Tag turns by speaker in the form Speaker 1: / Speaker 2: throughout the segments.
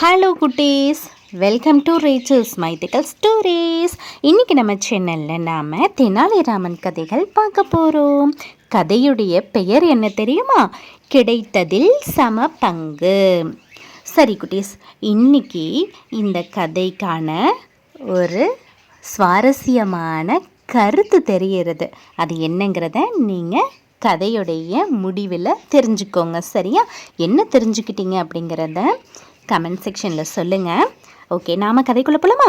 Speaker 1: Hello குட்டீஸ், welcome to ரேச்சல்ஸ் மைத்திக்கல் stories. இன்றைக்கி நம்ம சேனலில் நாம் தெனாலிராமன் கதைகள் பார்க்க போகிறோம். கதையுடைய பெயர் என்ன தெரியுமா? கிடைத்ததில் சம பங்கு. சரி குட்டீஸ், இன்றைக்கி இந்த கதைக்கான ஒரு சுவாரஸ்யமான கருத்து தெரிகிறது. அது என்னங்கிறத நீங்கள் கதையுடைய முடிவில் தெரிஞ்சுக்கோங்க. சரியா? என்ன தெரிஞ்சுக்கிட்டீங்க அப்படிங்கிறத கமெண்ட் செக்ஷனில் சொல்லுங்கள். ஓகே, நாம் கதைக்குள்ளே போகலாமா?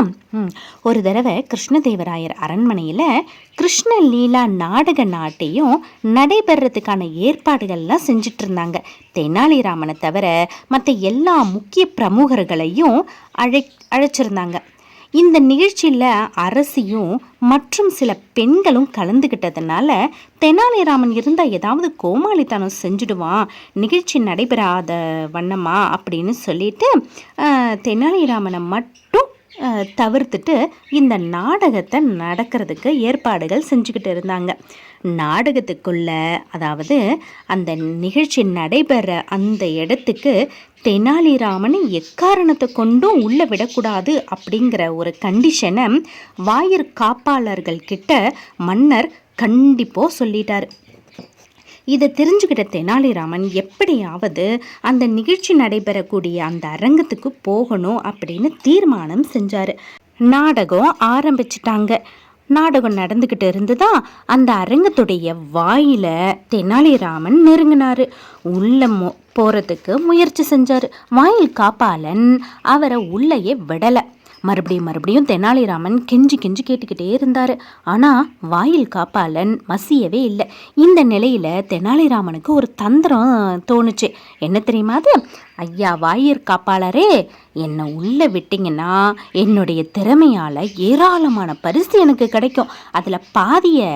Speaker 1: ஒரு தடவை கிருஷ்ணதேவராயர் அரண்மனையில் கிருஷ்ண லீலா நாடக நாட்டையும் நடைபெறத்துக்கான ஏற்பாடுகள்லாம் செஞ்சிட்டு இருந்தாங்க. தெனாலிராமனை தவிர மற்ற எல்லா முக்கிய பிரமுகர்களையும் அழைச்சிருந்தாங்க. இந்த நிகழ்ச்சியில் அரசியும் மற்றும் சில பெண்களும் கலந்துக்கிட்டதுனால தெனாலிராமன் இருந்தால் ஏதாவது கோமாளித்தனம் செஞ்சுடுவான், நிகழ்ச்சி நடைபெறாத வண்ணமா அப்படின்னு சொல்லிட்டு தெனாலிராமனை மட்டும் தவிர்த்துட்டு இந்த நாடகத்தை நடக்கிறதுக்கு ஏற்பாடுகள் செஞ்சுக்கிட்டு இருந்தாங்க. நாடகத்துக்குள்ள, அதாவது அந்த நிகழ்ச்சி நடைபெற அந்த இடத்துக்கு தெனாலிராமனை எக்காரணத்தை கொண்டும் உள்ளே விடக்கூடாது அப்படிங்கிற ஒரு கண்டிஷனை வாயிற் காப்பாளர்கள் கிட்ட மன்னர் கண்டிப்பாக சொல்லிட்டார். இதை தெரிஞ்சுக்கிட்ட தெனாலிராமன் எப்படியாவது அந்த நிகழ்ச்சி நடைபெறக்கூடிய அந்த அரங்கத்துக்கு போகணும் அப்படின்னு தீர்மானம் செஞ்சார். நாடகம் ஆரம்பிச்சிட்டாங்க. நாடகம் நடந்துக்கிட்டு இருந்துதான் அந்த அரங்கத்துடைய வாயில தெனாலிராமன் நெருங்கினாரு. உள்ள போறதுக்கு முயற்சி செஞ்சாரு. வாயில் காப்பாளன் அவரை உள்ளேயே விடலை. மறுபடியும் தெனாலிராமன் கெஞ்சி கேட்டுக்கிட்டே இருந்தார். ஆனால் வாயில் காப்பாளன் மசியவே இல்லை. இந்த நிலையில் தெனாலிராமனுக்கு ஒரு தந்திரம் தோணுச்சு. என்ன தெரியுமா அது? ஐயா வாயிற் காப்பாளரே, என்னை உள்ளே விட்டிங்கன்னா என்னுடைய திறமையால் ஏராளமான பரிசு எனக்கு கிடைக்கும். அதில் பாதியை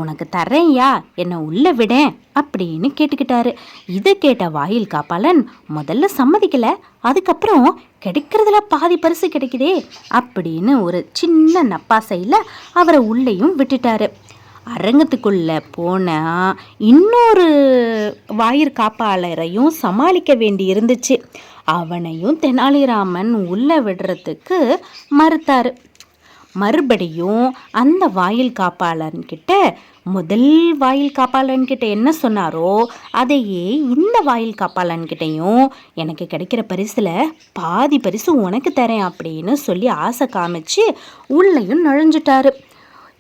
Speaker 1: உனக்கு தரேன்யா, என்னை உள்ளே விடேன் அப்படின்னு கேட்டுக்கிட்டாரு. இதை கேட்ட வாயில் காப்பாளன் முதல்ல சம்மதிக்கலை. அதுக்கப்புறம் கிடைக்கிறதுல பாதி பரிசு கிடைக்குதே அப்படின்னு ஒரு சின்ன நப்பாசையில் அவரை உள்ளேயும் விட்டுட்டாரு. அரங்கத்துக்குள்ளே போனால் இன்னொரு வாயிற் காப்பாளரையும் சமாளிக்க வேண்டி இருந்துச்சு. அவனையும் தெனாலிராமன் உள்ளே விடுறதுக்கு மறுத்தார். மறுபடியும் அந்த வாயில் காப்பாளன்கிட்ட முதல் வாயில் காப்பாளன்கிட்ட என்ன சொன்னாரோ அதையே இந்த வாயில் காப்பாளன்கிட்டையும் எனக்கு கிடைக்கிற பரிசில் பாதி பரிசு உனக்கு தரேன் அப்படின்னு சொல்லி ஆசை காமிச்சு உள்ளேயும் நுழைஞ்சிட்டாரு.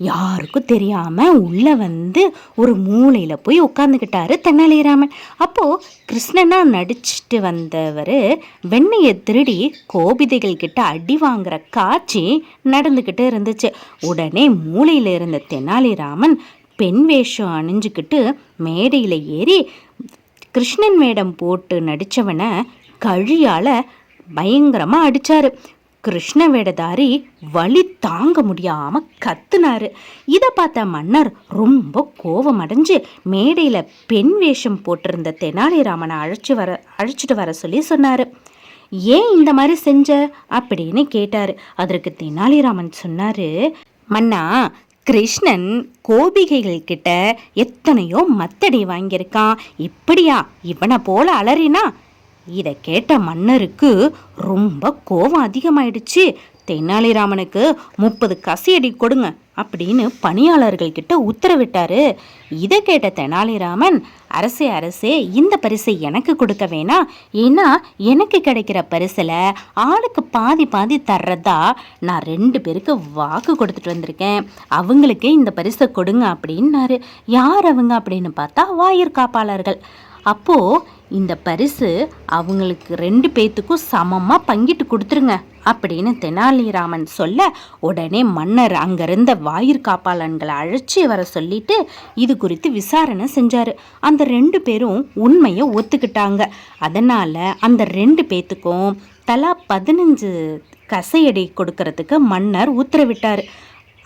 Speaker 1: யாருக்கும் தெரியாமல் உள்ளே வந்து ஒரு மூலையில் போய் உட்காந்துக்கிட்டாரு தெனாலிராமன். அப்போது கிருஷ்ணனா நடிச்சுட்டு வந்தவர் வெண்ணையை திருடி கோபிதைகள் கிட்ட அடி வாங்குற காட்சி நடந்துக்கிட்டு இருந்துச்சு. உடனே மூலையில் இருந்த தெனாலிராமன் பெண் வேஷம் அணிஞ்சுக்கிட்டு மேடையில் ஏறி கிருஷ்ணன் வேடம் போட்டு நடித்தவனை கழியால் பயங்கரமாக அடித்தார். கிருஷ்ண வேடதாரி வலி தாங்க முடியாம கத்துனாரு. இதை பார்த்த மன்னர் ரொம்ப கோபம் அடைஞ்சு மேடையில் பெண் வேஷம் போட்டிருந்த தெனாலிராமனை அழைச்சிட்டு வர சொல்லி சொன்னாரு. ஏன் இந்த மாதிரி செஞ்ச அப்படின்னு கேட்டாரு. அதற்கு தெனாலிராமன் சொன்னாரு, மன்னா, கிருஷ்ணன் கோபிகைகள் கிட்ட எத்தனையோ மத்தடி வாங்கியிருக்கான். இப்படியா இவனை போல அலறினா? இதை கேட்ட மன்னருக்கு ரொம்ப கோபம் அதிகமாயிடுச்சு. தெனாலிராமனுக்கு 30 கசியடி கொடுங்க அப்படின்னு பணியாளர்கள்கிட்ட உத்தரவிட்டாரு. இதை கேட்ட தெனாலிராமன், அரசே, இந்த பரிசை எனக்கு கொடுக்க வேணாம். ஏன்னா எனக்கு கிடைக்கிற பரிசில் ஆளுக்கு பாதி தர்றதா நான் 2 பேருக்கு வாக்கு கொடுத்துட்டு வந்திருக்கேன். அவங்களுக்கே இந்த பரிசை கொடுங்க அப்படின்னாரு. யார் அவங்க அப்படின்னு பார்த்தா வாயிற் காப்பாளர்கள். அப்போது இந்த பரிசு அவங்களுக்கு 2 பேத்துக்கும் சமமாக பங்கிட்டு கொடுத்துருங்க அப்படின்னு தெனாலிராமன் சொல்ல, உடனே மன்னர் அங்கிருந்த வாயிற் காப்பாளன்களை அழைச்சி வர சொல்லிட்டு இது குறித்து விசாரணை செஞ்சார். அந்த 2 பேரும் உண்மையை ஒத்துக்கிட்டாங்க. அதனால் அந்த 2 பேத்துக்கும் தலா 15 கசையடி கொடுக்கறதுக்கு மன்னர் உத்தரவிட்டார்.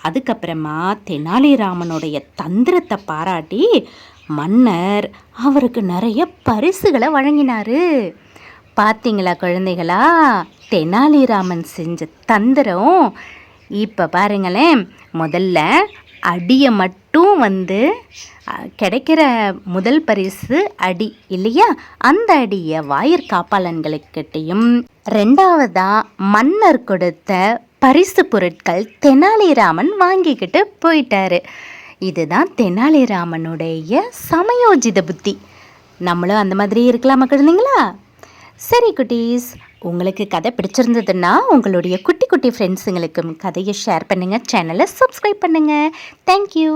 Speaker 1: அதுக்கப்புறமா தெனாலிராமனுடைய தந்திரத்தை பாராட்டி மன்னர் அவருக்கு நிறைய பரிசுகளை வழங்கினார். பார்த்தீங்களா குழந்தைகளா, தெனாலிராமன் செஞ்ச தந்திரம். இப்போ பாருங்களேன், முதல்ல அடியை மட்டும் கிடைக்கிற முதல் பரிசு அடி இல்லையா, அந்த அடியை வாயிற்காப்பாளன்களுக்கிட்டையும், ரெண்டாவதாக மன்னர் கொடுத்த பரிசு பொருட்கள் தெனாலிராமன் வாங்கிக்கிட்டு போயிட்டாரு. இதுதான் தெனாலிராமனுடைய சமயோஜித புத்தி. நம்மளும் அந்த மாதிரி இருக்கலாமா குழந்தைங்களா? சரி குட்டீஸ், உங்களுக்கு கதை பிடிச்சிருந்ததுன்னா உங்களுடைய குட்டி குட்டி ஃப்ரெண்ட்ஸுங்களுக்கும் கதையை ஷேர் பண்ணுங்கள், சேனலை சப்ஸ்கிரைப் பண்ணுங்கள். தேங்க்யூ.